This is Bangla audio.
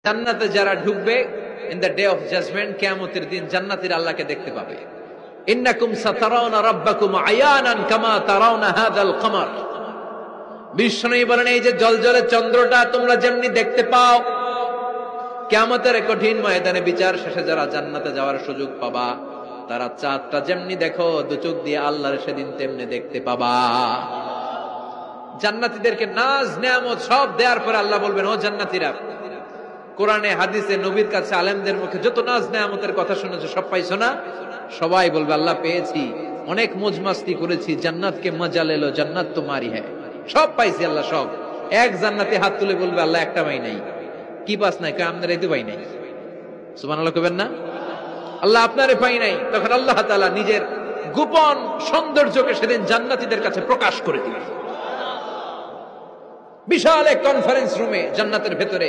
জান্নাতে যারা ঢুকবে in the day of judgment, কিয়ামতের দিন জান্নাতীরা আল্লাহকে দেখতে পাবে। ইন্নাকুম সাতারাউনা রাব্বাকুম আয়ানান কামা তারাউনা হাযাল কমার। বিষ্ণু বলেন, এই যে জলজলে চন্দ্রটা তোমরা যেমনি দেখতে পাও, কিয়ামতের কঠিন ময়দানে বিচার শেষে যারা জান্নাতে যাওয়ার সুযোগ পাবা, তারা চাঁদটা যেমনি দেখো দু চোখ দিয়ে আল্লাহর সেদিন তেমনি দেখতে পাবা। জান্নাতীদেরকে নাজ নেয়ামত সব দেওয়ার পরে আল্লাহ বলবেন, ও জান্নাতীরা, কোরআনে হাদিসে নবীর কাছে আলেমদের মুখে যত নাজ নেয়ামতের কথা শুনেছো সব পাইছো না? সবাই বলবে, আল্লাহ পেয়েছি, অনেক মौज मस्ती করেছি, জান্নাতকে মজা লেলো, জান্নাত তোমারই হ্যায়, সব পাইছি আল্লাহ সব। এক জান্নাতি হাত তুলে বলবে, আল্লাহ একটা পাই নাই। কি পাস নাই? কয় আমাদের এই তো পাই নাই। সুবহানাল্লাহ কইবেন না? আল্লাহ আপনারে পাই নাই। তখন আল্লাহ তাআলা নিজের গোপন সৌন্দর্যকে সেদিন জান্নাতীদের কাছে প্রকাশ করে দিবেন। বিশাল এক কনফারেন্স রুমে জান্নাতের ভেতরে